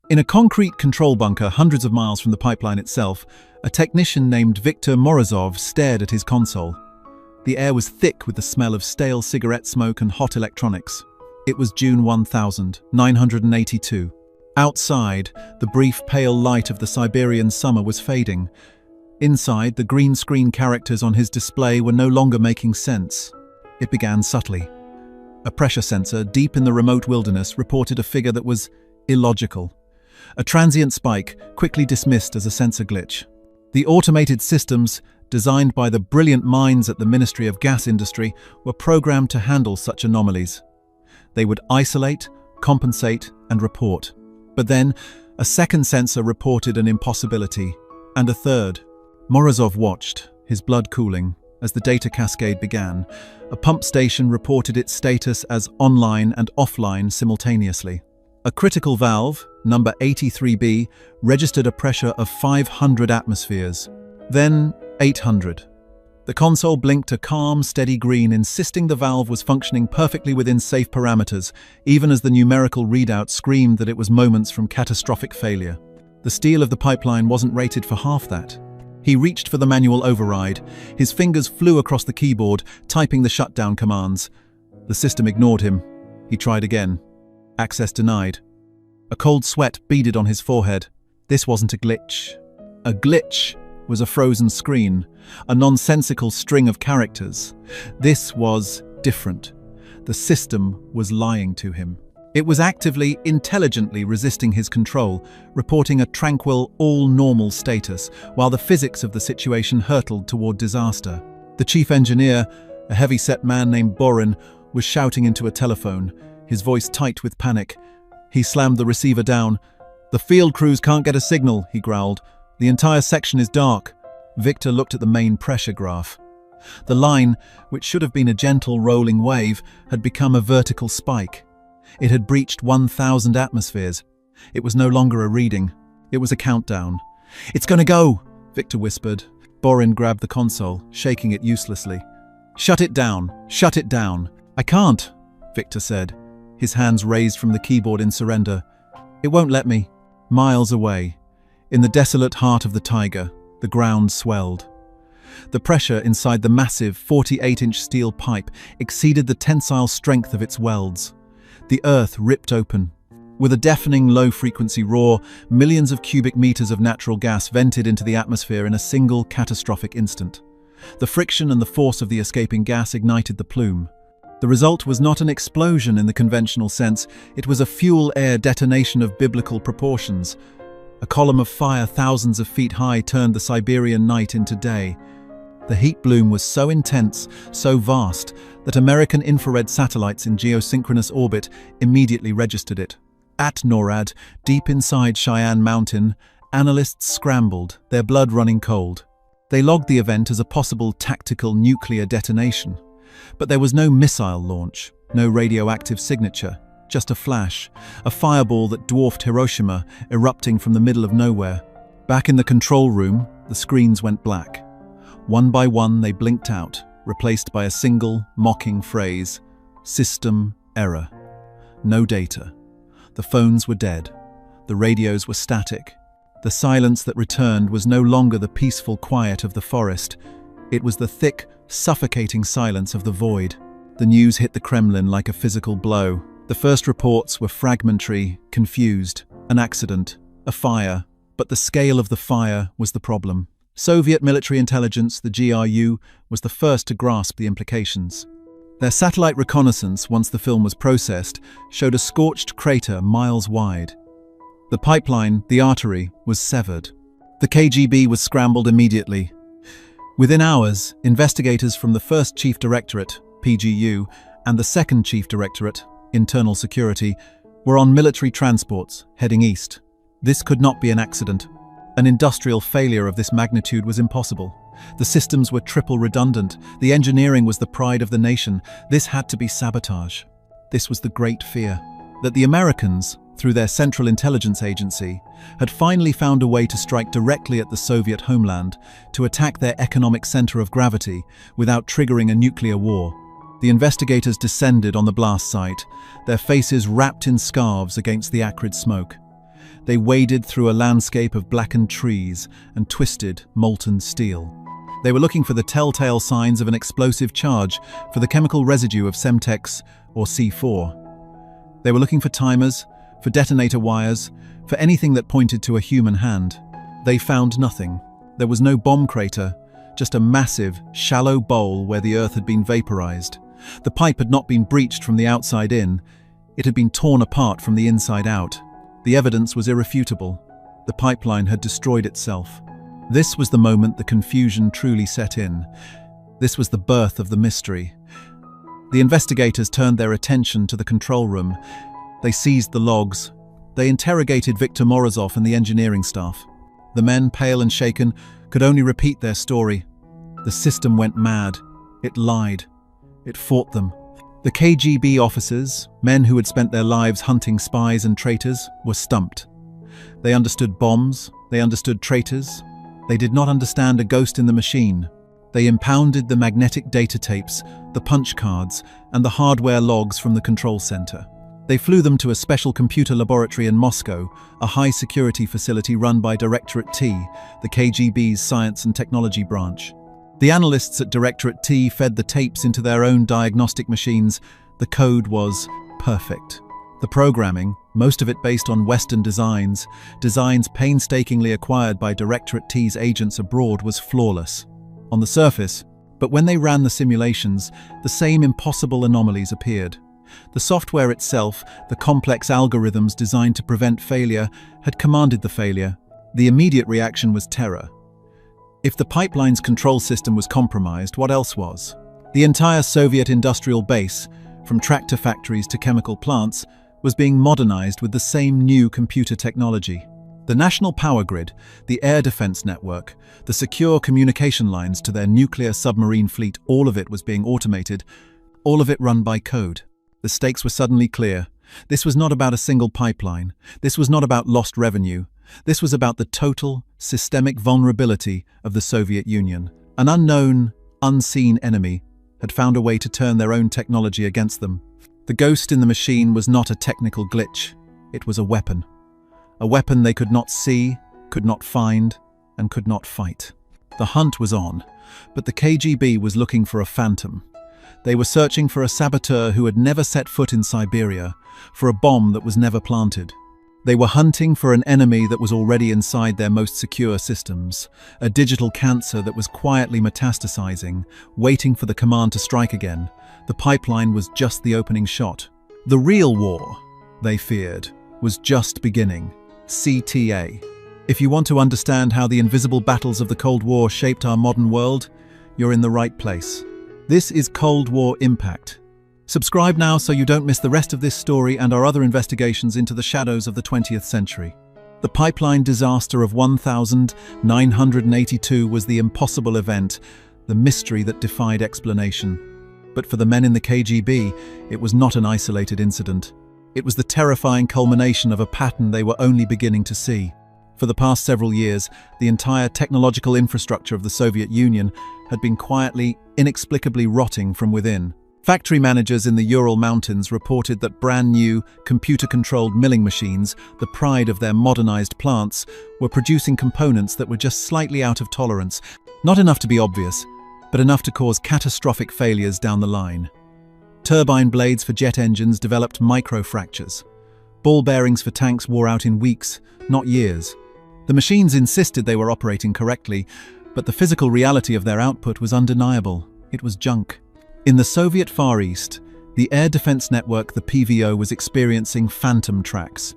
In a concrete control bunker hundreds of miles from the pipeline itself, a technician named Viktor Morozov stared at his console. The air was thick with the smell of stale cigarette smoke and hot electronics. It was June 1982. Outside, the brief pale light of the Siberian summer was fading. Inside, the green screen characters on his display were no longer making sense. It began subtly. A pressure sensor deep in the remote wilderness reported a figure that was illogical. A transient spike, quickly dismissed as a sensor glitch. The automated systems, designed by the brilliant minds at the Ministry of Gas Industry, were programmed to handle such anomalies. They would isolate, compensate, and report. But then, a second sensor reported an impossibility, and a third. Morozov watched, his blood cooling, as the data cascade began. A pump station reported its status as online and offline simultaneously. A critical valve, number 83B, registered a pressure of 500 atmospheres. Then 800. The console blinked a calm, steady green, insisting the valve was functioning perfectly within safe parameters, even as the numerical readout screamed that it was moments from catastrophic failure. The steel of the pipeline wasn't rated for half that. He reached for the manual override. His fingers flew across the keyboard, typing the shutdown commands. The system ignored him. He tried again. Access denied. A cold sweat beaded on his forehead. This wasn't a glitch. A glitch was a frozen screen, a nonsensical string of characters. This was different. The system was lying to him. It was actively, intelligently resisting his control, reporting a tranquil, all-normal status, while the physics of the situation hurtled toward disaster. The chief engineer, a heavy-set man named Borin, was shouting into a telephone, his voice tight with panic. He slammed the receiver down. "The field crews can't get a signal," he growled. "The entire section is dark." Victor looked at the main pressure graph. The line, which should have been a gentle rolling wave, had become a vertical spike. It had breached 1,000 atmospheres. It was no longer a reading. It was a countdown. "It's gonna go," Victor whispered. Borin grabbed the console, shaking it uselessly. "Shut it down. Shut it down." "I can't," Victor said, his hands raised from the keyboard in surrender. "It won't let me." Miles away, in the desolate heart of the taiga, the ground swelled. The pressure inside the massive 48-inch steel pipe exceeded the tensile strength of its welds. The earth ripped open. With a deafening low-frequency roar, millions of cubic meters of natural gas vented into the atmosphere in a single catastrophic instant. The friction and the force of the escaping gas ignited the plume. The result was not an explosion in the conventional sense, it was a fuel-air detonation of biblical proportions. A column of fire thousands of feet high turned the Siberian night into day. The heat bloom was so intense, so vast, that American infrared satellites in geosynchronous orbit immediately registered it. At NORAD, deep inside Cheyenne Mountain, analysts scrambled, their blood running cold. They logged the event as a possible tactical nuclear detonation. But there was no missile launch, no radioactive signature, just a flash, a fireball that dwarfed Hiroshima, erupting from the middle of nowhere. Back in the control room, the screens went black. One by one they blinked out, replaced by a single, mocking phrase: "System error." No data. The phones were dead. The radios were static. The silence that returned was no longer the peaceful quiet of the forest. It was the thick, suffocating silence of the void. The news hit the Kremlin like a physical blow. The first reports were fragmentary, confused. An accident, a fire. But the scale of the fire was the problem. Soviet military intelligence, the GRU, was the first to grasp the implications. Their satellite reconnaissance, once the film was processed, showed a scorched crater miles wide. The pipeline, the artery, was severed. The KGB was scrambled immediately. Within hours, investigators from the 1st Chief Directorate, PGU, and the 2nd Chief Directorate, Internal Security, were on military transports, heading east. This could not be an accident. An industrial failure of this magnitude was impossible. The systems were triple redundant. The engineering was the pride of the nation. This had to be sabotage. This was the great fear. That the Americans, through their Central Intelligence Agency, had finally found a way to strike directly at the Soviet homeland, to attack their economic center of gravity without triggering a nuclear war. The investigators descended on the blast site, their faces wrapped in scarves against the acrid smoke. They waded through a landscape of blackened trees and twisted, molten steel. They were looking for the telltale signs of an explosive charge, for the chemical residue of Semtex or C4. They were looking for timers, for detonator wires, for anything that pointed to a human hand. They found nothing. There was no bomb crater, just a massive, shallow bowl where the earth had been vaporized. The pipe had not been breached from the outside in, it had been torn apart from the inside out. The evidence was irrefutable. The pipeline had destroyed itself. This was the moment the confusion truly set in. This was the birth of the mystery. The investigators turned their attention to the control room. They seized the logs. They interrogated Viktor Morozov and the engineering staff. The men, pale and shaken, could only repeat their story. The system went mad. It lied. It fought them. The KGB officers, men who had spent their lives hunting spies and traitors, were stumped. They understood bombs. They understood traitors. They did not understand a ghost in the machine. They impounded the magnetic data tapes, the punch cards, and the hardware logs from the control center. They flew them to a special computer laboratory in Moscow, a high-security facility run by Directorate T, the KGB's science and technology branch. The analysts at Directorate T fed the tapes into their own diagnostic machines. The code was perfect. The programming, most of it based on Western designs painstakingly acquired by Directorate T's agents abroad, was flawless. On the surface, but when they ran the simulations, the same impossible anomalies appeared. The software itself, the complex algorithms designed to prevent failure, had commanded the failure. The immediate reaction was terror. If the pipeline's control system was compromised, what else was? The entire Soviet industrial base, from tractor factories to chemical plants, was being modernized with the same new computer technology. The national power grid, the air defense network, the secure communication lines to their nuclear submarine fleet, all of it was being automated, all of it run by code. The stakes were suddenly clear. This was not about a single pipeline. This was not about lost revenue. This was about the total, systemic vulnerability of the Soviet Union. An unknown, unseen enemy had found a way to turn their own technology against them. The ghost in the machine was not a technical glitch. It was a weapon. A weapon they could not see, could not find, and could not fight. The hunt was on, but the KGB was looking for a phantom. They were searching for a saboteur who had never set foot in Siberia, for a bomb that was never planted. They were hunting for an enemy that was already inside their most secure systems, a digital cancer that was quietly metastasizing, waiting for the command to strike again. The pipeline was just the opening shot. The real war, they feared, was just beginning. CTA. If you want to understand how the invisible battles of the Cold War shaped our modern world, you're in the right place. This is Cold War Impact. Subscribe now so you don't miss the rest of this story and our other investigations into the shadows of the 20th century. The pipeline disaster of 1982 was the impossible event, the mystery that defied explanation. But for the men in the KGB, it was not an isolated incident. It was the terrifying culmination of a pattern they were only beginning to see. For the past several years, the entire technological infrastructure of the Soviet Union had been quietly, inexplicably rotting from within. Factory managers in the Ural Mountains reported that brand new, computer-controlled milling machines, the pride of their modernized plants, were producing components that were just slightly out of tolerance, not enough to be obvious, but enough to cause catastrophic failures down the line. Turbine blades for jet engines developed micro-fractures. Ball bearings for tanks wore out in weeks, not years. The machines insisted they were operating correctly, but the physical reality of their output was undeniable. It was junk. In the Soviet Far East, the air defense network, the PVO, was experiencing phantom tracks.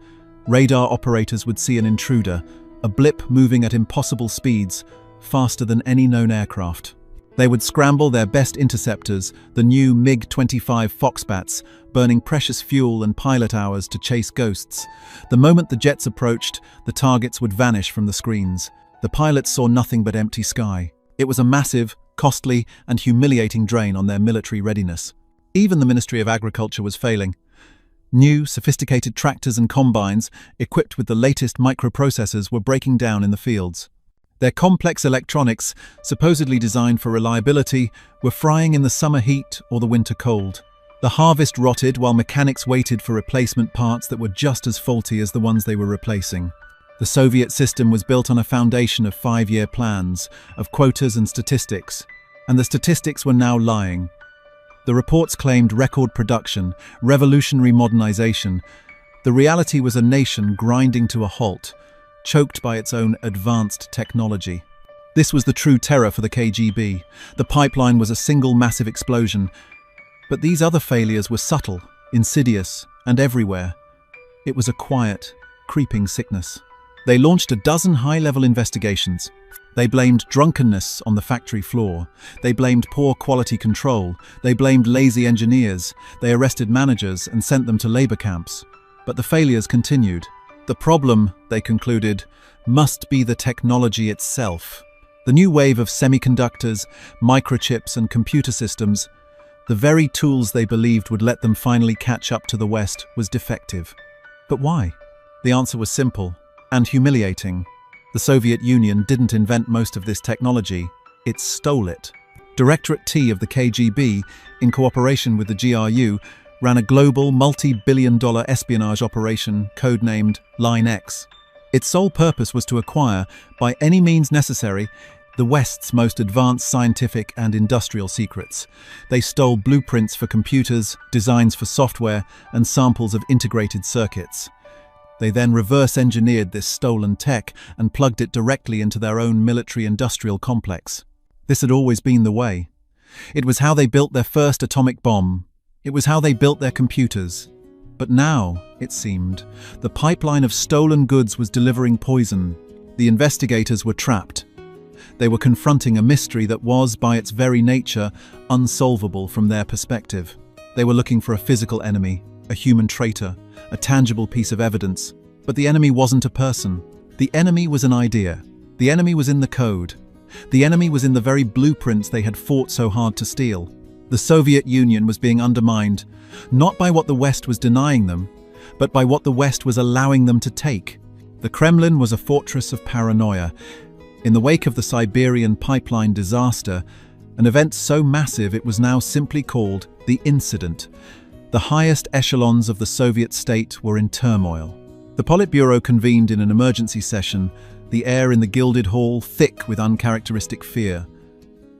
Radar operators would see an intruder, a blip moving at impossible speeds, faster than any known aircraft. They would scramble their best interceptors, the new MiG-25 Foxbats, burning precious fuel and pilot hours to chase ghosts. The moment the jets approached, the targets would vanish from the screens. The pilots saw nothing but empty sky. It was a massive, costly, and humiliating drain on their military readiness. Even the Ministry of Agriculture was failing. New, sophisticated tractors and combines, equipped with the latest microprocessors, were breaking down in the fields. Their complex electronics, supposedly designed for reliability, were frying in the summer heat or the winter cold. The harvest rotted while mechanics waited for replacement parts that were just as faulty as the ones they were replacing. The Soviet system was built on a foundation of 5-year plans, of quotas and statistics, and the statistics were now lying. The reports claimed record production, revolutionary modernization. The reality was a nation grinding to a halt, choked by its own advanced technology. This was the true terror for the KGB. The pipeline was a single massive explosion. But these other failures were subtle, insidious, and everywhere. It was a quiet, creeping sickness. They launched a dozen high-level investigations. They blamed drunkenness on the factory floor. They blamed poor quality control. They blamed lazy engineers. They arrested managers and sent them to labor camps. But the failures continued. The problem, they concluded, must be the technology itself. The new wave of semiconductors, microchips, and computer systems, the very tools they believed would let them finally catch up to the West, was defective. But why? The answer was simple and humiliating. The Soviet Union didn't invent most of this technology, it stole it. Directorate T of the KGB, in cooperation with the GRU, ran a global multi-billion-dollar espionage operation codenamed Line X. Its sole purpose was to acquire, by any means necessary, the West's most advanced scientific and industrial secrets. They stole blueprints for computers, designs for software, and samples of integrated circuits. They then reverse-engineered this stolen tech and plugged it directly into their own military-industrial complex. This had always been the way. It was how they built their first atomic bomb. It was how they built their computers. But now, it seemed, the pipeline of stolen goods was delivering poison. The investigators were trapped. They were confronting a mystery that was, by its very nature, unsolvable from their perspective. They were looking for a physical enemy, a human traitor, a tangible piece of evidence. But the enemy wasn't a person. The enemy was an idea. The enemy was in the code. The enemy was in the very blueprints they had fought so hard to steal. The Soviet Union was being undermined, not by what the West was denying them, but by what the West was allowing them to take. The Kremlin was a fortress of paranoia. In the wake of the Siberian pipeline disaster, an event so massive it was now simply called the incident, the highest echelons of the Soviet state were in turmoil. The Politburo convened in an emergency session, the air in the gilded hall thick with uncharacteristic fear.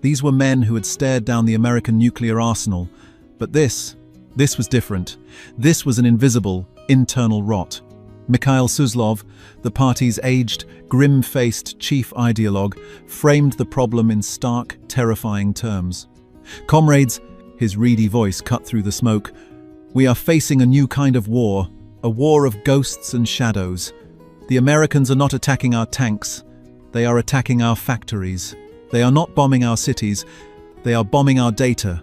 These were men who had stared down the American nuclear arsenal, but this was different. This was an invisible, internal rot. Mikhail Suslov, the party's aged, grim-faced chief ideologue, framed the problem in stark, terrifying terms. "Comrades," his reedy voice cut through the smoke, "we are facing a new kind of war, a war of ghosts and shadows. The Americans are not attacking our tanks, they are attacking our factories. They are not bombing our cities, they are bombing our data."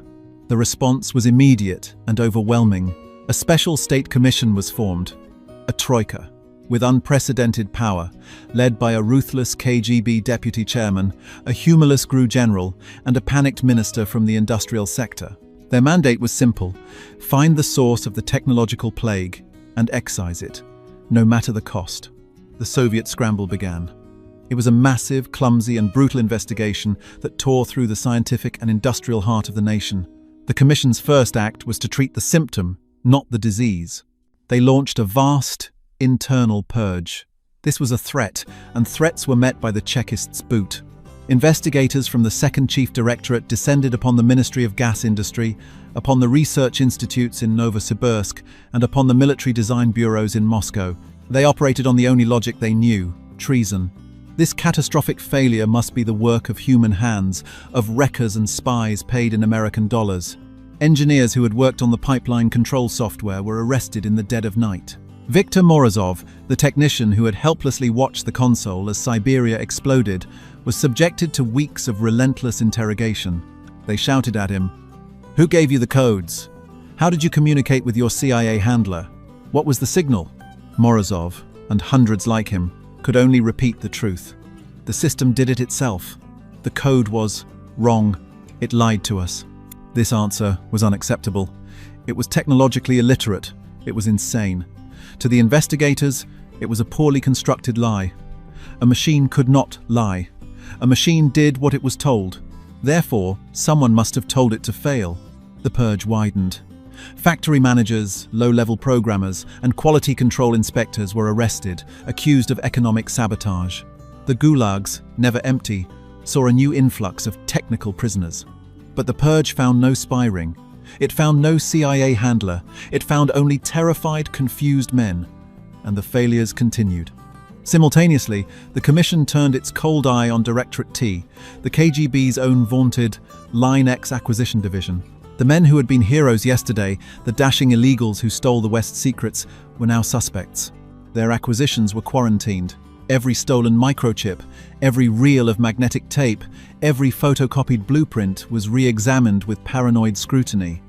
The response was immediate and overwhelming. A special state commission was formed, a troika, with unprecedented power, led by a ruthless KGB deputy chairman, a humorless GRU general, and a panicked minister from the industrial sector. Their mandate was simple: find the source of the technological plague and excise it, no matter the cost. The Soviet scramble began. It was a massive, clumsy, and brutal investigation that tore through the scientific and industrial heart of the nation. The Commission's first act was to treat the symptom, not the disease. They launched a vast, internal purge. This was a threat, and threats were met by the Chekists' boot. Investigators from the Second Chief Directorate descended upon the Ministry of Gas Industry, upon the research institutes in Novosibirsk, and upon the military design bureaus in Moscow. They operated on the only logic they knew: treason. This catastrophic failure must be the work of human hands, of wreckers and spies paid in American dollars. Engineers who had worked on the pipeline control software were arrested in the dead of night. Viktor Morozov, the technician who had helplessly watched the console as Siberia exploded, was subjected to weeks of relentless interrogation. They shouted at him, "Who gave you the codes? How did you communicate with your CIA handler? What was the signal?" Morozov, and hundreds like him, could only repeat the truth. The system did it itself. The code was wrong. It lied to us. This answer was unacceptable. It was technologically illiterate. It was insane. To the investigators, it was a poorly constructed lie. A machine could not lie. A machine did what it was told. Therefore, someone must have told it to fail. The purge widened. Factory managers, low-level programmers, and quality control inspectors were arrested, accused of economic sabotage. The gulags, never empty, saw a new influx of technical prisoners. But the purge found no spy ring. It found no CIA handler. It found only terrified, confused men. And the failures continued. Simultaneously, the Commission turned its cold eye on Directorate T, the KGB's own vaunted Line X acquisition division. The men who had been heroes yesterday, the dashing illegals who stole the West's secrets, were now suspects. Their acquisitions were quarantined. Every stolen microchip, every reel of magnetic tape, every photocopied blueprint was re-examined with paranoid scrutiny.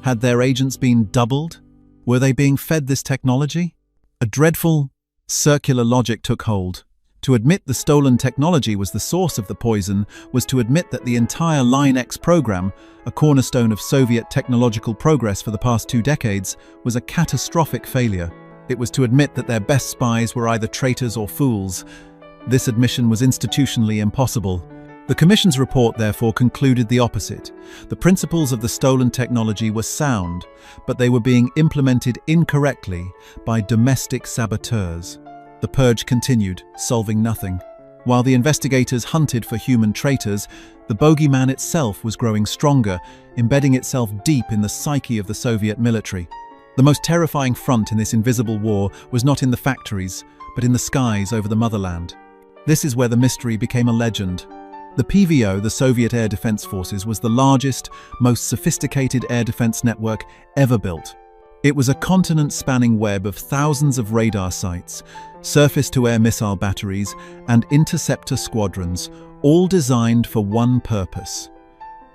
Had their agents been doubled? Were they being fed this technology? A dreadful, circular logic took hold. To admit the stolen technology was the source of the poison was to admit that the entire Line X program, a cornerstone of Soviet technological progress for the past 2 decades, was a catastrophic failure. It was to admit that their best spies were either traitors or fools. This admission was institutionally impossible. The Commission's report, therefore, concluded the opposite. The principles of the stolen technology were sound, but they were being implemented incorrectly by domestic saboteurs. The purge continued, solving nothing. While the investigators hunted for human traitors, the bogeyman itself was growing stronger, embedding itself deep in the psyche of the Soviet military. The most terrifying front in this invisible war was not in the factories, but in the skies over the motherland. This is where the mystery became a legend. The PVO, the Soviet Air Defense Forces, was the largest, most sophisticated air defense network ever built. It was a continent-spanning web of thousands of radar sites, surface-to-air missile batteries, and interceptor squadrons, all designed for one purpose: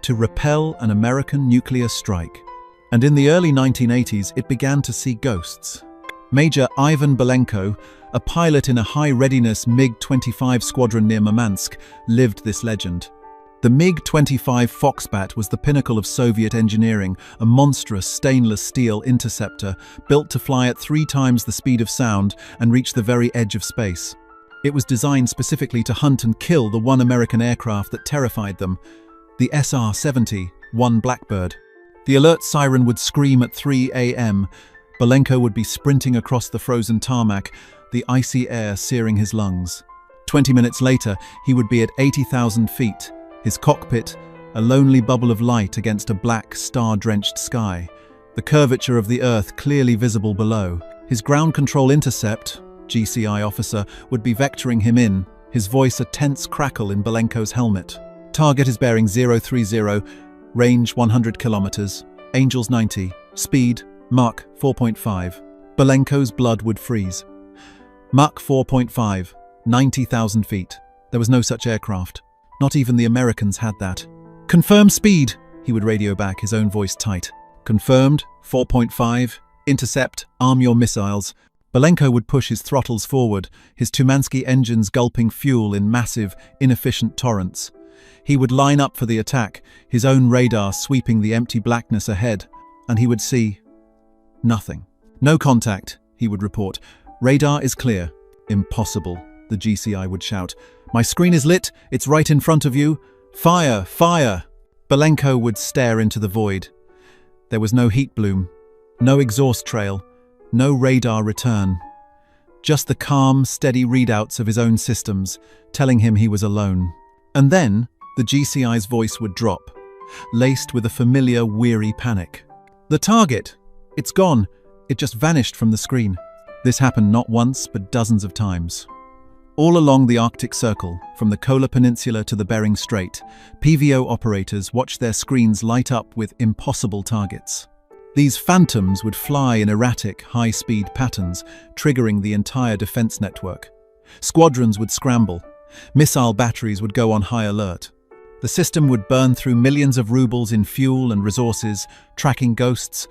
to repel an American nuclear strike. And in the early 1980s, it began to see ghosts. Major Ivan Belenko, a pilot in a high-readiness MiG-25 squadron near Murmansk, lived this legend. The MiG-25 Foxbat was the pinnacle of Soviet engineering, a monstrous stainless steel interceptor built to fly at 3 times the speed of sound and reach the very edge of space. It was designed specifically to hunt and kill the one American aircraft that terrified them, the SR-70, one Blackbird. The alert siren would scream at 3 a.m. Belenko would be sprinting across the frozen tarmac, the icy air searing his lungs. 20 minutes later, he would be at 80,000 feet, his cockpit a lonely bubble of light against a black, star-drenched sky, the curvature of the Earth clearly visible below. His ground control intercept, GCI officer, would be vectoring him in, his voice a tense crackle in Belenko's helmet. Target is bearing 030, range 100 kilometers, Angels 90, speed Mach 4.5. Belenko's blood would freeze. Mach 4.5, 90,000 feet. There was no such aircraft. Not even the Americans had that. Confirm speed, he would radio back, his own voice tight. Confirmed, 4.5, intercept, arm your missiles. Belenko would push his throttles forward, his Tumansky engines gulping fuel in massive, inefficient torrents. He would line up for the attack, his own radar sweeping the empty blackness ahead, and he would see nothing. No contact, he would report. Radar is clear. Impossible, the GCI would shout. My screen is lit, it's right in front of you. Fire, fire! Belenko would stare into the void. There was no heat bloom, no exhaust trail, no radar return. Just the calm, steady readouts of his own systems, telling him he was alone. And then, the GCI's voice would drop, laced with a familiar, weary panic. The target! It's gone. It just vanished from the screen. This happened not once, but dozens of times. All along the Arctic Circle, from the Kola Peninsula to the Bering Strait, PVO operators watched their screens light up with impossible targets. These phantoms would fly in erratic, high-speed patterns, triggering the entire defense network. Squadrons would scramble. Missile batteries would go on high alert. The system would burn through millions of rubles in fuel and resources, tracking ghosts.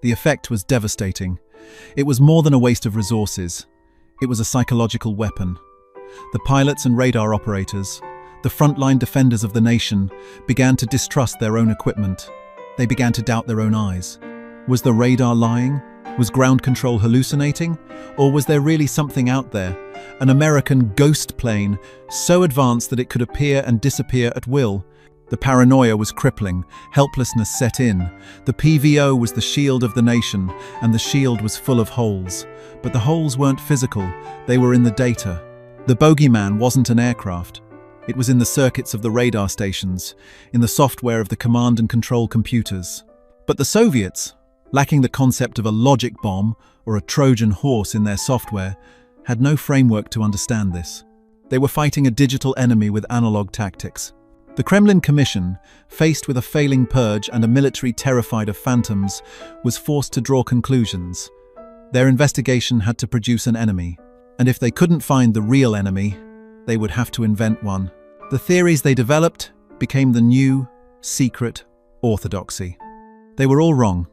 The effect was devastating. It was more than a waste of resources. It was a psychological weapon. The pilots and radar operators, the frontline defenders of the nation, began to distrust their own equipment. They began to doubt their own eyes. Was the radar lying? Was ground control hallucinating? Or was there really something out there? An American ghost plane, so advanced that it could appear and disappear at will. The paranoia was crippling, helplessness set in. The PVO was the shield of the nation, and the shield was full of holes. But the holes weren't physical, they were in the data. The bogeyman wasn't an aircraft. It was in the circuits of the radar stations, in the software of the command and control computers. But the Soviets, lacking the concept of a logic bomb or a Trojan horse in their software, had no framework to understand this. They were fighting a digital enemy with analog tactics. The Kremlin Commission, faced with a failing purge and a military terrified of phantoms, was forced to draw conclusions. Their investigation had to produce an enemy, and if they couldn't find the real enemy, they would have to invent one. The theories they developed became the new, secret orthodoxy. They were all wrong,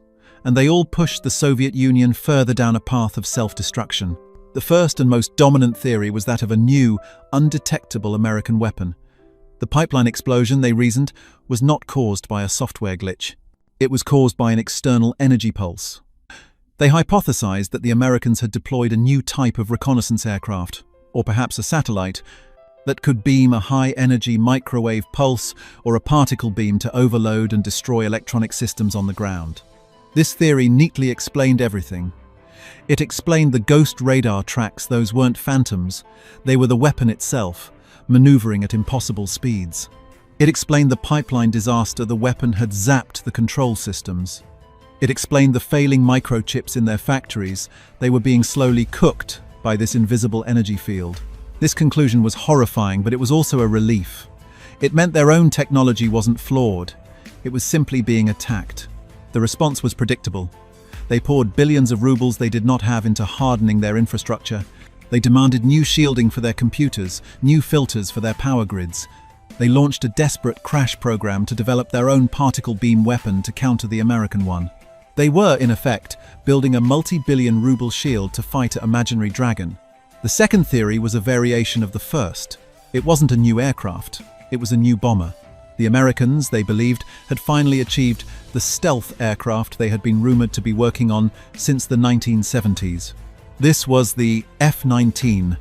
and they all pushed the Soviet Union further down a path of self-destruction. The first and most dominant theory was that of a new, undetectable American weapon. The pipeline explosion, they reasoned, was not caused by a software glitch. It was caused by an external energy pulse. They hypothesized that the Americans had deployed a new type of reconnaissance aircraft, or perhaps a satellite, that could beam a high-energy microwave pulse or a particle beam to overload and destroy electronic systems on the ground. This theory neatly explained everything. It explained the ghost radar tracks. Those weren't phantoms, they were the weapon itself, maneuvering at impossible speeds. It explained the pipeline disaster. The weapon had zapped the control systems. It explained the failing microchips in their factories. They were being slowly cooked by this invisible energy field. This conclusion was horrifying, but it was also a relief. It meant their own technology wasn't flawed. It was simply being attacked. The response was predictable. They poured billions of rubles they did not have into hardening their infrastructure. They demanded new shielding for their computers, new filters for their power grids. They launched a desperate crash program to develop their own particle beam weapon to counter the American one. They were, in effect, building a multi-billion ruble shield to fight an imaginary dragon. The second theory was a variation of the first. It wasn't a new aircraft, it was a new bomber. The Americans, they believed, had finally achieved the stealth aircraft they had been rumored to be working on since the 1970s. This was the F-19,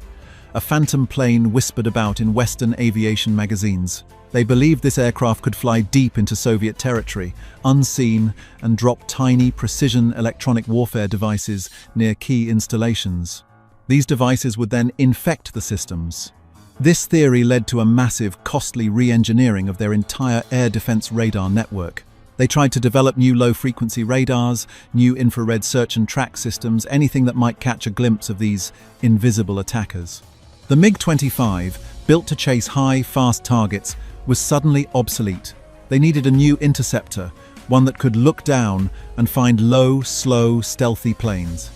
a phantom plane whispered about in Western aviation magazines. They believed this aircraft could fly deep into Soviet territory, unseen, and drop tiny precision electronic warfare devices near key installations. These devices would then infect the systems. This theory led to a massive, costly re-engineering of their entire air defense radar network. They tried to develop new low-frequency radars, new infrared search and track systems, anything that might catch a glimpse of these invisible attackers. The MiG-25, built to chase high, fast targets, was suddenly obsolete. They needed a new interceptor, one that could look down and find low, slow, stealthy planes.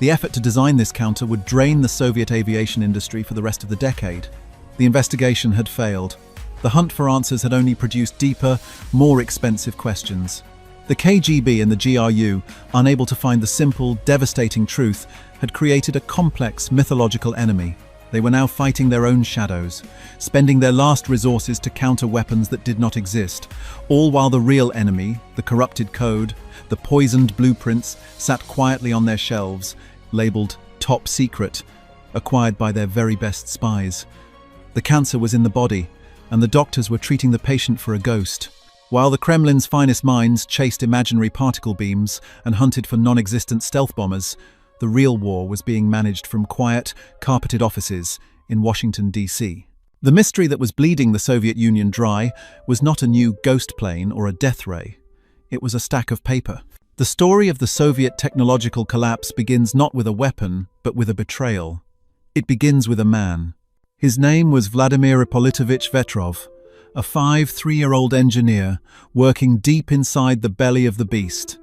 The effort to design this counter would drain the Soviet aviation industry for the rest of the decade. The investigation had failed. The hunt for answers had only produced deeper, more expensive questions. The KGB and the GRU, unable to find the simple, devastating truth, had created a complex, mythological enemy. They were now fighting their own shadows, spending their last resources to counter weapons that did not exist, all while the real enemy, the corrupted code, the poisoned blueprints, sat quietly on their shelves, labeled top secret, acquired by their very best spies. The cancer was in the body, and the doctors were treating the patient for a ghost. While the Kremlin's finest minds chased imaginary particle beams and hunted for non-existent stealth bombers, the real war was being managed from quiet, carpeted offices in Washington, D.C. The mystery that was bleeding the Soviet Union dry was not a new ghost plane or a death ray. It was a stack of paper. The story of the Soviet technological collapse begins not with a weapon, but with a betrayal. It begins with a man. His name was Vladimir Ippolitovich Vetrov, a 3-year-old engineer working deep inside the belly of the beast,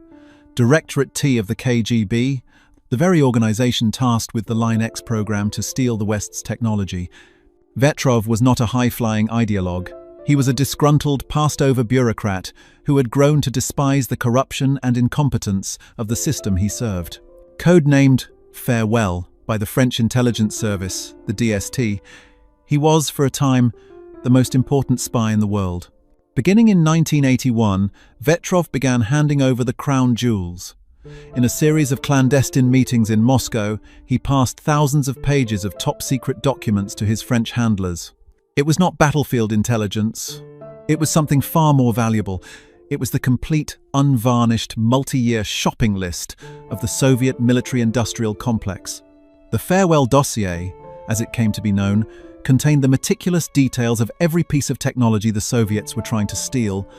Directorate T of the KGB, the very organization tasked with the Line X program to steal the West's technology. Vetrov was not a high-flying ideologue. He was a disgruntled, passed-over bureaucrat who had grown to despise the corruption and incompetence of the system he served. Codenamed Farewell by the French intelligence service, the DST, he was, for a time, the most important spy in the world. Beginning in 1981, Vetrov began handing over the crown jewels. In a series of clandestine meetings in Moscow, he passed thousands of pages of top-secret documents to his French handlers. It was not battlefield intelligence. It was something far more valuable. It was the complete, unvarnished, multi-year shopping list of the Soviet military-industrial complex. The farewell dossier, as it came to be known, contained the meticulous details of every piece of technology the Soviets were trying to steal,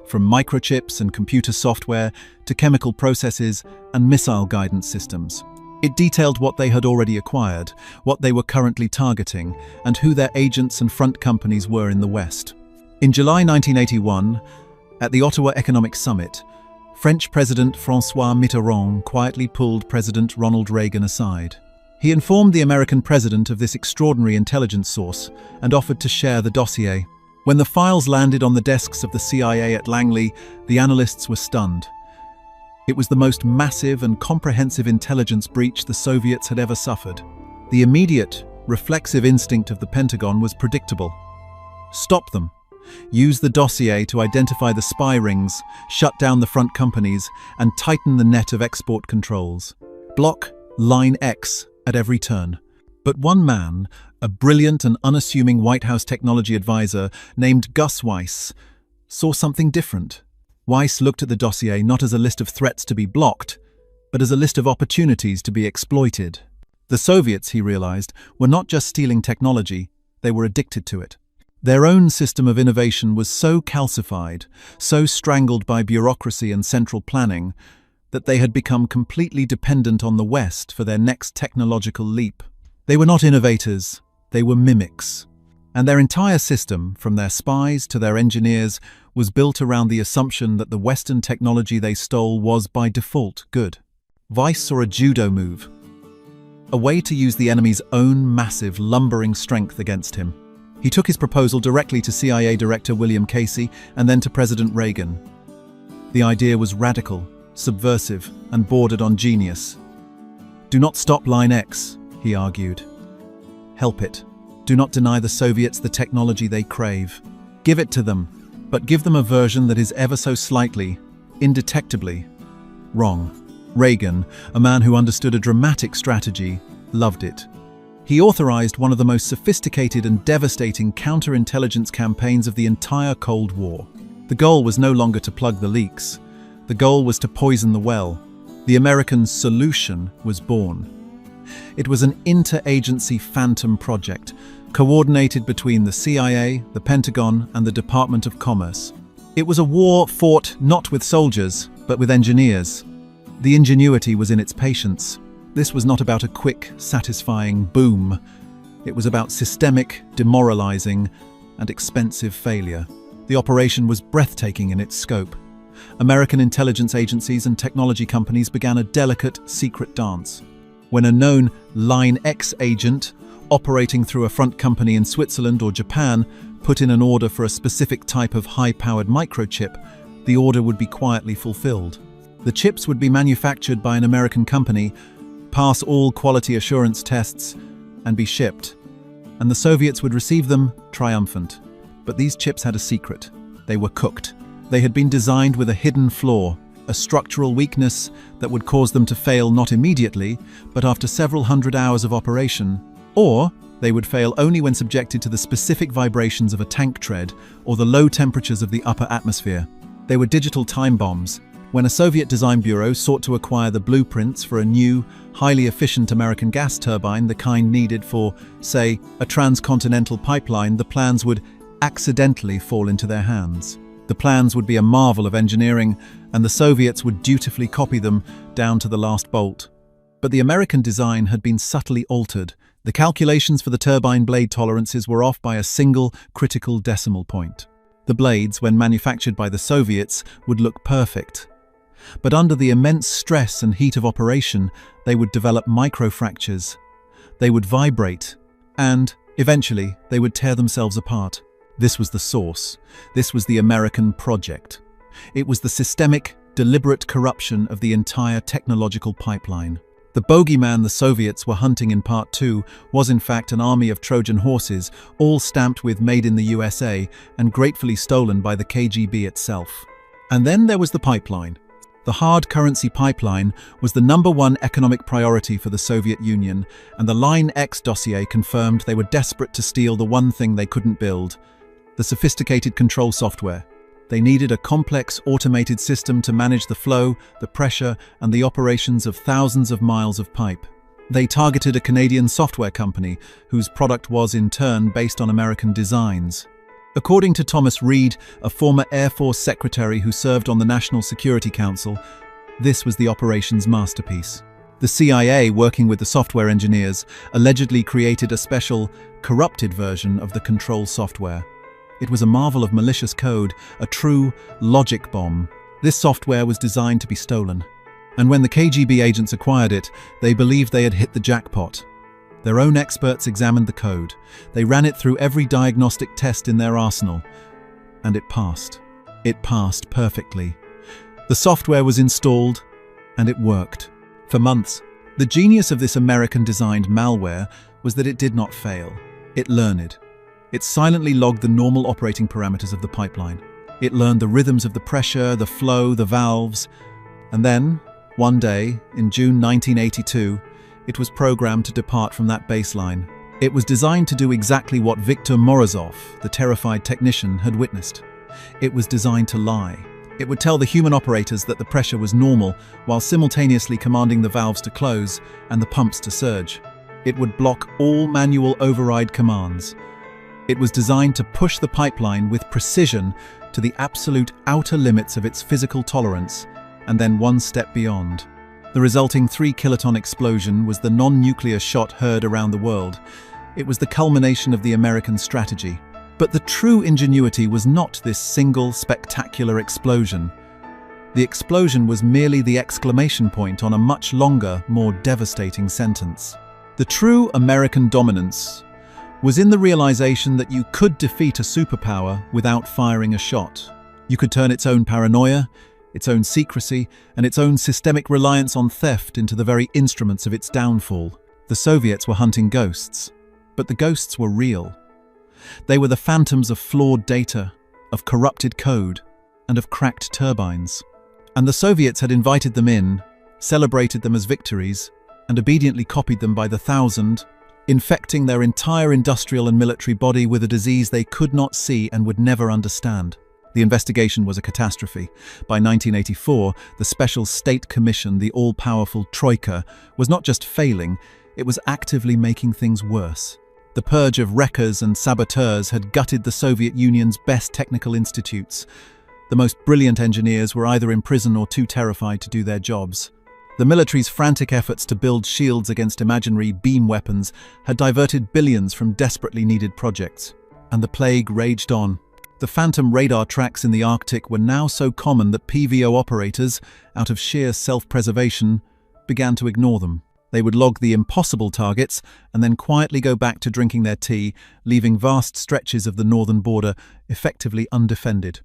from microchips and computer software to chemical processes and missile guidance systems. It detailed what they had already acquired, what they were currently targeting, and who their agents and front companies were in the West. In July 1981, at the Ottawa Economic Summit, French President François Mitterrand quietly pulled President Ronald Reagan aside. He informed the American president of this extraordinary intelligence source and offered to share the dossier. When the files landed on the desks of the CIA at Langley, the analysts were stunned. It was the most massive and comprehensive intelligence breach the Soviets had ever suffered. The immediate, reflexive instinct of the Pentagon was predictable. Stop them. Use the dossier to identify the spy rings, shut down the front companies, and tighten the net of export controls. Block Line X at every turn. But one man, a brilliant and unassuming White House technology advisor named Gus Weiss, saw something different. Weiss looked at the dossier not as a list of threats to be blocked, but as a list of opportunities to be exploited. The Soviets, he realized, were not just stealing technology, they were addicted to it. Their own system of innovation was so calcified, so strangled by bureaucracy and central planning, that they had become completely dependent on the West for their next technological leap. They were not innovators, they were mimics. And their entire system, from their spies to their engineers, was built around the assumption that the Western technology they stole was by default good. Weiss saw a judo move, a way to use the enemy's own massive, lumbering strength against him. He took his proposal directly to CIA Director William Casey and then to President Reagan. The idea was radical, subversive, and bordered on genius. Do not stop Line X, he argued. Help it. Do not deny the Soviets the technology they crave. Give it to them, but give them a version that is ever so slightly, indetectably, wrong. Reagan, a man who understood a dramatic strategy, loved it. He authorized one of the most sophisticated and devastating counterintelligence campaigns of the entire Cold War. The goal was no longer to plug the leaks. The goal was to poison the well. The American solution was born. It was an interagency phantom project, coordinated between the CIA, the Pentagon, and the Department of Commerce. It was a war fought not with soldiers, but with engineers. The ingenuity was in its patience. This was not about a quick, satisfying boom. It was about systemic, demoralizing, and expensive failure. The operation was breathtaking in its scope. American intelligence agencies and technology companies began a delicate, secret dance. When a known Line X agent, operating through a front company in Switzerland or Japan, put in an order for a specific type of high-powered microchip, the order would be quietly fulfilled. The chips would be manufactured by an American company, pass all quality assurance tests, and be shipped. And the Soviets would receive them triumphant. But these chips had a secret. They were cooked. They had been designed with a hidden flaw, a structural weakness that would cause them to fail not immediately, but after several hundred hours of operation, or they would fail only when subjected to the specific vibrations of a tank tread or the low temperatures of the upper atmosphere. They were digital time bombs. When a Soviet design bureau sought to acquire the blueprints for a new, highly efficient American gas turbine, the kind needed for, say, a transcontinental pipeline, the plans would accidentally fall into their hands. The plans would be a marvel of engineering, and the Soviets would dutifully copy them down to the last bolt. But the American design had been subtly altered. The calculations for the turbine blade tolerances were off by a single critical decimal point. The blades, when manufactured by the Soviets, would look perfect. But under the immense stress and heat of operation, they would develop microfractures. They would vibrate, and, eventually, they would tear themselves apart. This was the source. This was the American project. It was the systemic, deliberate corruption of the entire technological pipeline. The bogeyman the Soviets were hunting in Part 2 was in fact an army of Trojan horses, all stamped with "Made in the USA" and gratefully stolen by the KGB itself. And then there was the pipeline. The hard currency pipeline was the #1 economic priority for the Soviet Union, and the Line X dossier confirmed they were desperate to steal the one thing they couldn't build: the sophisticated control software. They needed a complex, automated system to manage the flow, the pressure, and the operations of thousands of miles of pipe. They targeted a Canadian software company, whose product was, in turn, based on American designs. According to Thomas Reed, a former Air Force secretary who served on the National Security Council, this was the operation's masterpiece. The CIA, working with the software engineers, allegedly created a special, corrupted version of the control software. It was a marvel of malicious code, a true logic bomb. This software was designed to be stolen. And when the KGB agents acquired it, they believed they had hit the jackpot. Their own experts examined the code. They ran it through every diagnostic test in their arsenal. And it passed. It passed perfectly. The software was installed, and it worked. For months, the genius of this American-designed malware was that it did not fail. It learned. It silently logged the normal operating parameters of the pipeline. It learned the rhythms of the pressure, the flow, the valves. And then, one day, in June 1982, it was programmed to depart from that baseline. It was designed to do exactly what Viktor Morozov, the terrified technician, had witnessed. It was designed to lie. It would tell the human operators that the pressure was normal, while simultaneously commanding the valves to close and the pumps to surge. It would block all manual override commands. It was designed to push the pipeline with precision to the absolute outer limits of its physical tolerance, and then one step beyond. The resulting 3-kiloton explosion was the non-nuclear shot heard around the world. It was the culmination of the American strategy. But the true ingenuity was not this single, spectacular explosion. The explosion was merely the exclamation point on a much longer, more devastating sentence. The true American dominance was in the realization that you could defeat a superpower without firing a shot. You could turn its own paranoia, its own secrecy, and its own systemic reliance on theft into the very instruments of its downfall. The Soviets were hunting ghosts, but the ghosts were real. They were the phantoms of flawed data, of corrupted code, and of cracked turbines. And the Soviets had invited them in, celebrated them as victories, and obediently copied them by the thousand, infecting their entire industrial and military body with a disease they could not see and would never understand. The investigation was a catastrophe. By 1984, the Special State Commission, the all-powerful Troika, was not just failing, it was actively making things worse. The purge of wreckers and saboteurs had gutted the Soviet Union's best technical institutes. The most brilliant engineers were either in prison or too terrified to do their jobs. The military's frantic efforts to build shields against imaginary beam weapons had diverted billions from desperately needed projects. And the plague raged on. The phantom radar tracks in the Arctic were now so common that PVO operators, out of sheer self-preservation, began to ignore them. They would log the impossible targets and then quietly go back to drinking their tea, leaving vast stretches of the northern border effectively undefended.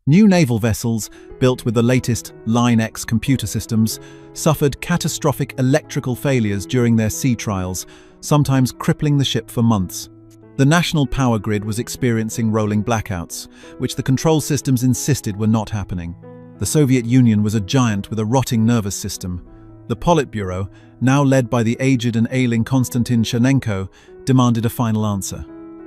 New naval vessels, built with the latest Line X computer systems, suffered catastrophic electrical failures during their sea trials, sometimes crippling the ship for months. The national power grid was experiencing rolling blackouts, which the control systems insisted were not happening. The Soviet Union was a giant with a rotting nervous system. The Politburo, now led by the aged and ailing Konstantin Chernenko, demanded a final answer.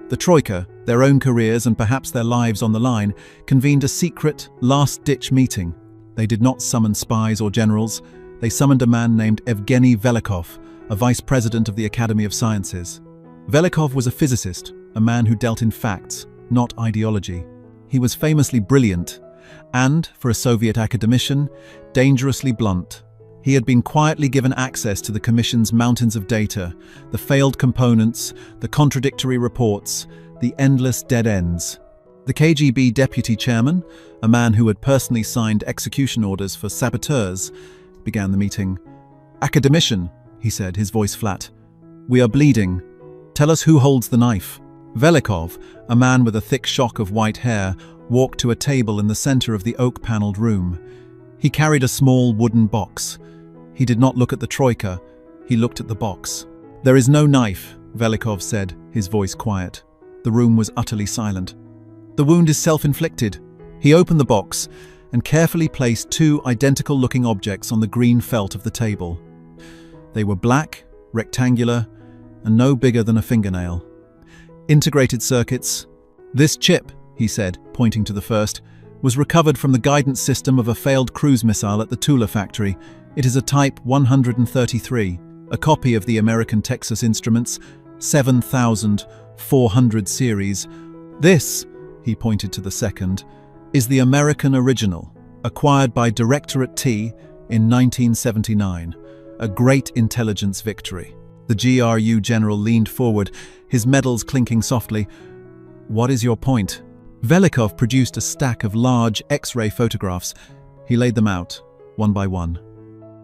The Troika, their own careers and perhaps their lives on the line, convened a secret, last-ditch meeting. They did not summon spies or generals. They summoned a man named Evgeny Velikov, a vice president of the Academy of Sciences. Velikov was a physicist, a man who dealt in facts, not ideology. He was famously brilliant and, for a Soviet academician, dangerously blunt. He had been quietly given access to the Commission's mountains of data, the failed components, the contradictory reports, the endless dead ends. The KGB deputy chairman, a man who had personally signed execution orders for saboteurs, began the meeting. "Academician," he said, his voice flat. "We are bleeding. Tell us who holds the knife." Velikov, a man with a thick shock of white hair, walked to a table in the center of the oak-paneled room. He carried a small wooden box. He did not look at the Troika, he looked at the box. "There is no knife," Velikov said, his voice quiet. The room was utterly silent. "The wound is self-inflicted." He opened the box and carefully placed two identical-looking objects on the green felt of the table. They were black, rectangular, and no bigger than a fingernail. "Integrated circuits." "This chip," he said, pointing to the first, was recovered from the guidance system of a failed cruise missile at the Tula factory. It is a Type 133, a copy of the American Texas Instruments 7400 series. This, he pointed to the second, is the American original, acquired by Directorate T in 1979, a great intelligence victory. The GRU general leaned forward, his medals clinking softly. "What is your point?" Velikov produced a stack of large X-ray photographs. He laid them out, one by one.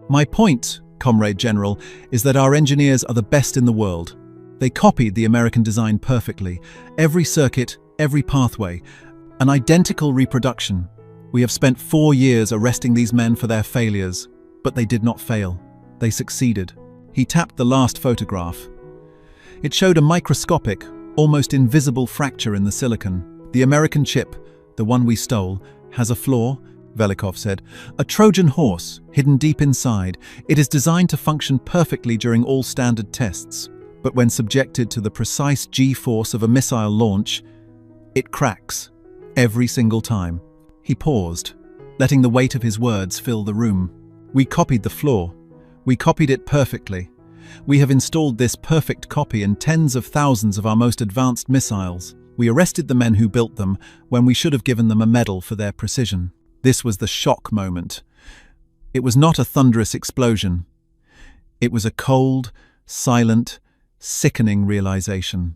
"My point, Comrade General, is that our engineers are the best in the world. They copied the American design perfectly. Every circuit, every pathway, an identical reproduction. We have spent 4 years arresting these men for their failures, but they did not fail. They succeeded." He tapped the last photograph. It showed a microscopic, almost invisible fracture in the silicon. "The American chip, the one we stole, has a flaw," Velikov said. "A Trojan horse, hidden deep inside. It is designed to function perfectly during all standard tests. But when subjected to the precise G-force of a missile launch, it cracks. Every single time." He paused, letting the weight of his words fill the room. "We copied the flaw. We copied it perfectly. We have installed this perfect copy in tens of thousands of our most advanced missiles. We arrested the men who built them when we should have given them a medal for their precision." This was the shock moment. It was not a thunderous explosion. It was a cold, silent, sickening realization.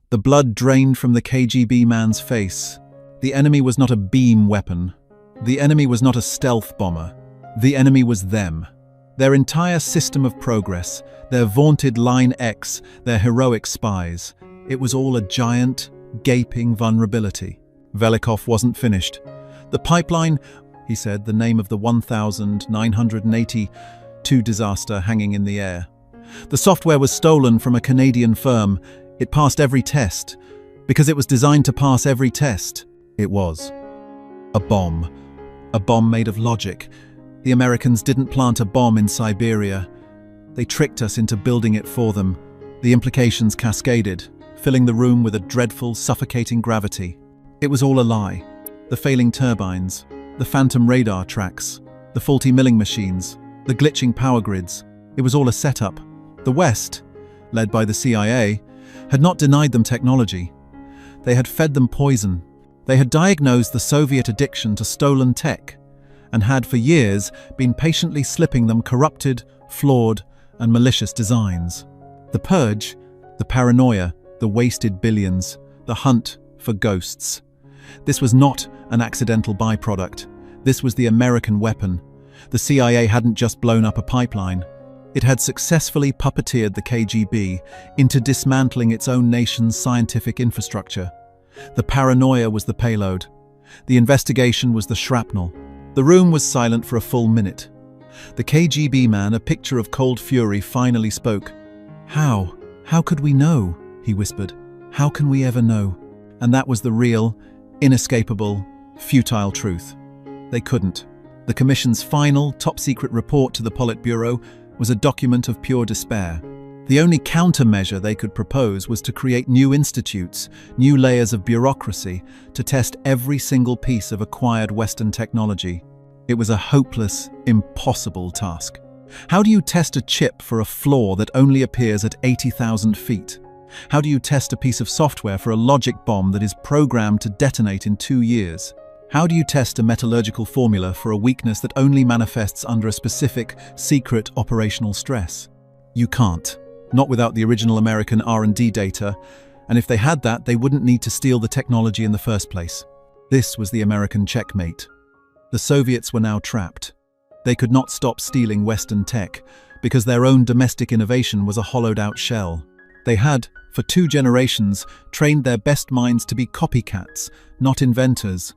The blood drained from the KGB man's face. The enemy was not a beam weapon. The enemy was not a stealth bomber. The enemy was them. Their entire system of progress, their vaunted Line X, their heroic spies. It was all a giant, gaping vulnerability. Velikov wasn't finished. "The pipeline," he said, the name of the 1982 disaster hanging in the air. "The software was stolen from a Canadian firm. It passed every test. Because it was designed to pass every test. It was. A bomb. A bomb made of logic. The Americans didn't plant a bomb in Siberia. They tricked us into building it for them. The implications cascaded, filling the room with a dreadful, suffocating gravity. It was all a lie. The failing turbines, the phantom radar tracks, the faulty milling machines, the glitching power grids. It was all a setup. The West, led by the CIA, had not denied them technology. They had fed them poison. They had diagnosed the Soviet addiction to stolen tech, and had for years been patiently slipping them corrupted, flawed, and malicious designs. The purge, the paranoia, the wasted billions, the hunt for ghosts. This was not an accidental byproduct. This was the American weapon. The CIA hadn't just blown up a pipeline. It had successfully puppeteered the KGB into dismantling its own nation's scientific infrastructure. The paranoia was the payload. The investigation was the shrapnel. The room was silent for a full minute. The KGB man, a picture of cold fury, finally spoke. "How? How could we know?" he whispered. "How can we ever know?" And that was the real, inescapable, futile truth. They couldn't. The Commission's final, top-secret report to the Politburo was a document of pure despair. The only countermeasure they could propose was to create new institutes, new layers of bureaucracy, to test every single piece of acquired Western technology. It was a hopeless, impossible task. How do you test a chip for a flaw that only appears at 80,000 feet? How do you test a piece of software for a logic bomb that is programmed to detonate in 2 years? How do you test a metallurgical formula for a weakness that only manifests under a specific, secret operational stress? You can't. Not without the original American R&D data, and if they had that, they wouldn't need to steal the technology in the first place. This was the American checkmate. The Soviets were now trapped. They could not stop stealing Western tech, because their own domestic innovation was a hollowed-out shell. They had, for 2 generations, trained their best minds to be copycats, not inventors.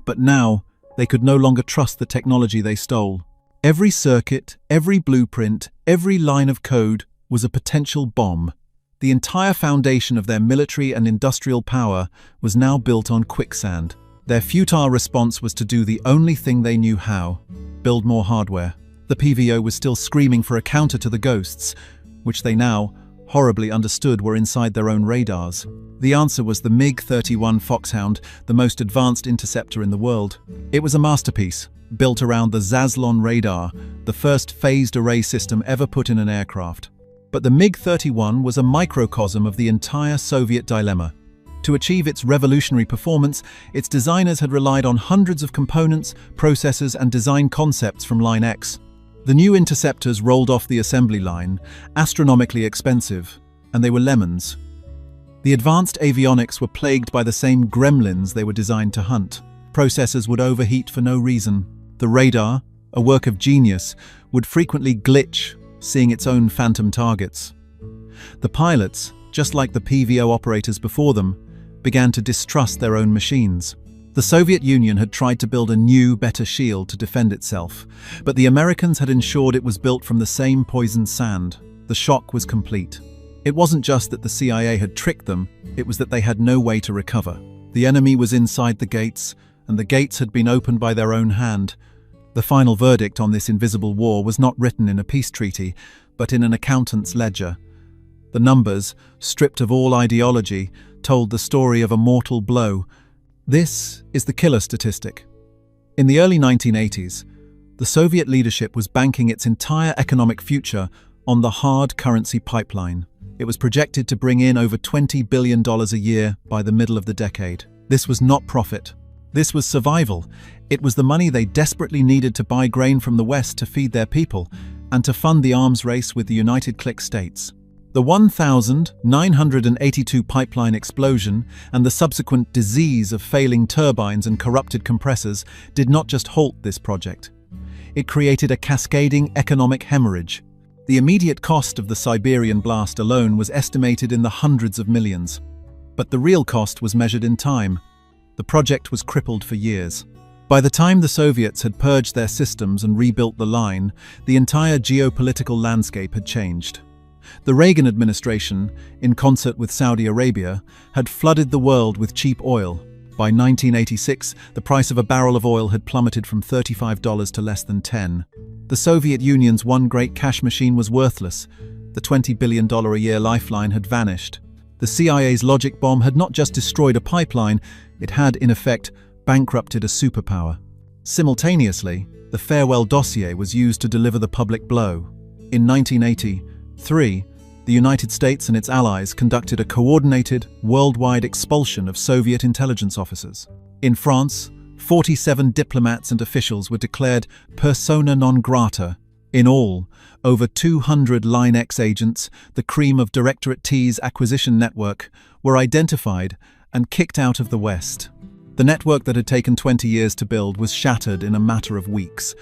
But now, they could no longer trust the technology they stole. Every circuit, every blueprint, every line of code was a potential bomb. The entire foundation of their military and industrial power was now built on quicksand. Their futile response was to do the only thing they knew how: build more hardware. The PVO was still screaming for a counter to the ghosts, which they now horribly understood, were inside their own radars? The answer was the MiG-31 Foxhound, the most advanced interceptor in the world. It was a masterpiece, built around the Zaslon radar, the first phased array system ever put in an aircraft. But the MiG-31 was a microcosm of the entire Soviet dilemma. To achieve its revolutionary performance, its designers had relied on hundreds of components, processors, and design concepts from Line X. The new interceptors rolled off the assembly line, astronomically expensive, and they were lemons. The advanced avionics were plagued by the same gremlins they were designed to hunt. Processors would overheat for no reason. The radar, a work of genius, would frequently glitch, seeing its own phantom targets. The pilots, just like the PVO operators before them, began to distrust their own machines. The Soviet Union had tried to build a new, better shield to defend itself, but the Americans had ensured it was built from the same poisoned sand. The shock was complete. It wasn't just that the CIA had tricked them, it was that they had no way to recover. The enemy was inside the gates, and the gates had been opened by their own hand. The final verdict on this invisible war was not written in a peace treaty, but in an accountant's ledger. The numbers, stripped of all ideology, told the story of a mortal blow. This is the killer statistic. In the early 1980s, the Soviet leadership was banking its entire economic future on the hard currency pipeline. It was projected to bring in over $20 billion a year by the middle of the decade. This was not profit. This was survival. It was the money they desperately needed to buy grain from the West to feed their people and to fund the arms race with the United Click States. The 1,982 pipeline explosion and the subsequent disease of failing turbines and corrupted compressors did not just halt this project. It created a cascading economic hemorrhage. The immediate cost of the Siberian blast alone was estimated in the hundreds of millions. But the real cost was measured in time. The project was crippled for years. By the time the Soviets had purged their systems and rebuilt the line, the entire geopolitical landscape had changed. The Reagan administration, in concert with Saudi Arabia, had flooded the world with cheap oil. By 1986, the price of a barrel of oil had plummeted from $35 to less than $10. The Soviet Union's one great cash machine was worthless. The $20 billion a year lifeline had vanished. The CIA's logic bomb had not just destroyed a pipeline, it had, in effect, bankrupted a superpower. Simultaneously, the farewell dossier was used to deliver the public blow. In 1983, the United States and its allies conducted a coordinated, worldwide expulsion of Soviet intelligence officers. In France, 47 diplomats and officials were declared persona non grata. In all, over 200 Line X agents, the cream of Directorate T's acquisition network, were identified and kicked out of the West. The network that had taken 20 years to build was shattered in a matter of weeks.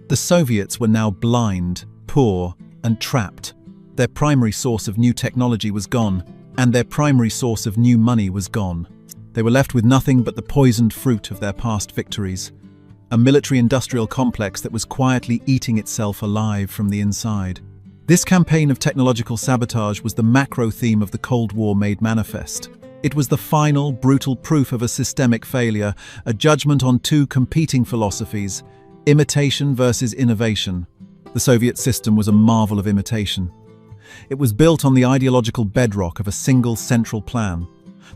The Soviets were now blind, poor, and trapped. Their primary source of new technology was gone, and their primary source of new money was gone. They were left with nothing but the poisoned fruit of their past victories. A military-industrial complex that was quietly eating itself alive from the inside. This campaign of technological sabotage was the macro theme of the Cold War made manifest. It was the final, brutal proof of a systemic failure, a judgment on two competing philosophies, imitation versus innovation. The Soviet system was a marvel of imitation. It was built on the ideological bedrock of a single central plan.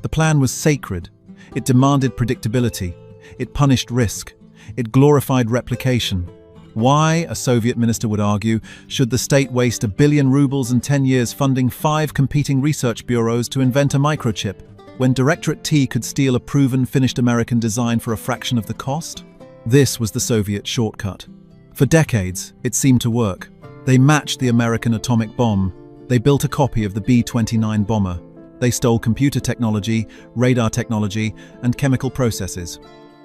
The plan was sacred. It demanded predictability. It punished risk. It glorified replication. Why, a Soviet minister would argue, should the state waste 1 billion rubles in 10 years funding 5 competing research bureaus to invent a microchip, when Directorate T could steal a proven finished American design for a fraction of the cost? This was the Soviet shortcut. For decades, it seemed to work. They matched the American atomic bomb. They built a copy of the B-29 bomber. They stole computer technology, radar technology, and chemical processes.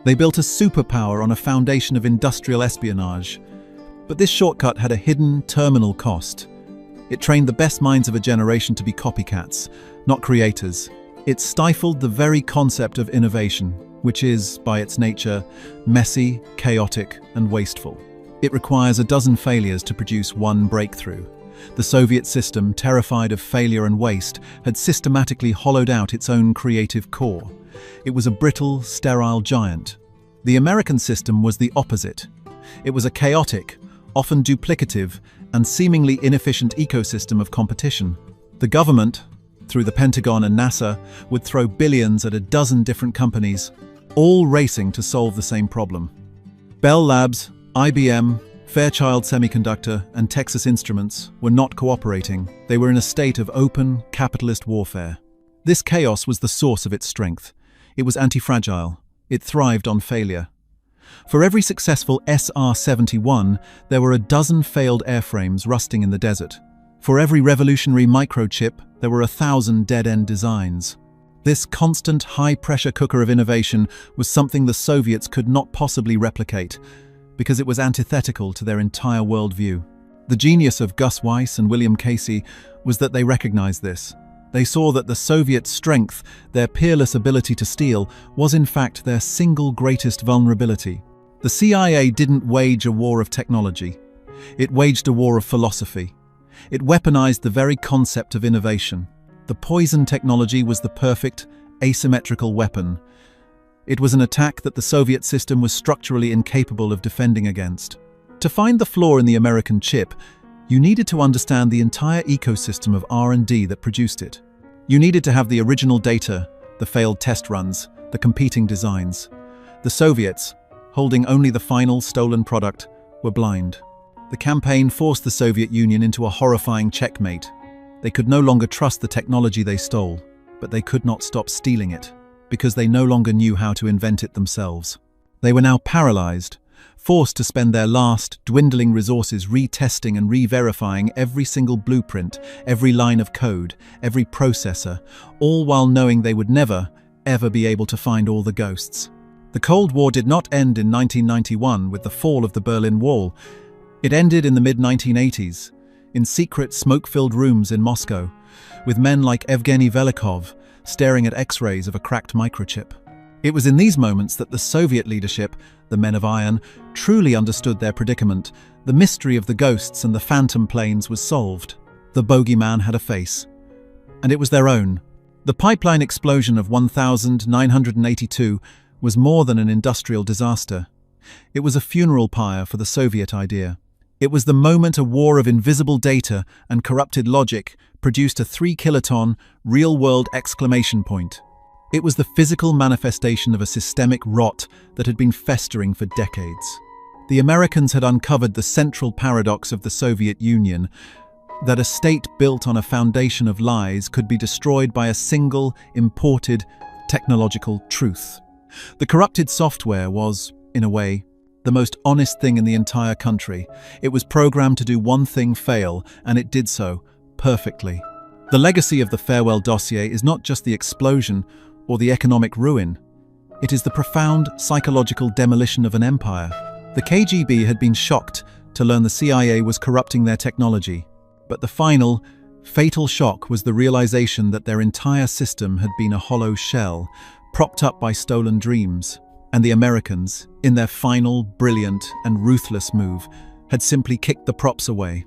They built a superpower on a foundation of industrial espionage. But this shortcut had a hidden, terminal cost. It trained the best minds of a generation to be copycats, not creators. It stifled the very concept of innovation, which is, by its nature, messy, chaotic, and wasteful. It requires a dozen failures to produce one breakthrough. The Soviet system, terrified of failure and waste, had systematically hollowed out its own creative core. It was a brittle, sterile giant. The American system was the opposite. It was a chaotic, often duplicative, and seemingly inefficient ecosystem of competition. The government, through the Pentagon and NASA, would throw billions at a dozen different companies, all racing to solve the same problem. Bell Labs, IBM, Fairchild Semiconductor, and Texas Instruments were not cooperating. They were in a state of open, capitalist warfare. This chaos was the source of its strength. It was anti-fragile. It thrived on failure. For every successful SR-71, there were a dozen failed airframes rusting in the desert. For every revolutionary microchip, there were 1,000 dead-end designs. This constant high-pressure cooker of innovation was something the Soviets could not possibly replicate, because it was antithetical to their entire worldview. The genius of Gus Weiss and William Casey was that they recognized this. They saw that the Soviet strength, their peerless ability to steal, was in fact their single greatest vulnerability. The CIA didn't wage a war of technology. It waged a war of philosophy. It weaponized the very concept of innovation. The poison technology was the perfect, asymmetrical weapon. It was an attack that the Soviet system was structurally incapable of defending against. To find the flaw in the American chip, you needed to understand the entire ecosystem of R&D that produced it. You needed to have the original data, the failed test runs, the competing designs. The Soviets, holding only the final stolen product, were blind. The campaign forced the Soviet Union into a horrifying checkmate. They could no longer trust the technology they stole, but they could not stop stealing it, because they no longer knew how to invent it themselves. They were now paralyzed, forced to spend their last, dwindling resources retesting and re-verifying every single blueprint, every line of code, every processor, all while knowing they would never, ever be able to find all the ghosts. The Cold War did not end in 1991 with the fall of the Berlin Wall. It ended in the mid-1980s, in secret, smoke-filled rooms in Moscow, with men like Evgeny Velikov staring at X-rays of a cracked microchip. It was in these moments that the Soviet leadership, the men of iron, truly understood their predicament. The mystery of the ghosts and the phantom planes was solved. The bogeyman had a face, and it was their own. The pipeline explosion of 1982 was more than an industrial disaster. It was a funeral pyre for the Soviet idea. It was the moment a war of invisible data and corrupted logic produced a 3-kiloton, real-world exclamation point. It was the physical manifestation of a systemic rot that had been festering for decades. The Americans had uncovered the central paradox of the Soviet Union, that a state built on a foundation of lies could be destroyed by a single, imported, technological truth. The corrupted software was, in a way, the most honest thing in the entire country. It was programmed to do one thing fail, and it did so perfectly. The legacy of the farewell dossier is not just the explosion or the economic ruin. It is the profound psychological demolition of an empire. The KGB had been shocked to learn the CIA was corrupting their technology. But the final, fatal shock was the realization that their entire system had been a hollow shell, propped up by stolen dreams. And the Americans, in their final, brilliant, and ruthless move, had simply kicked the props away.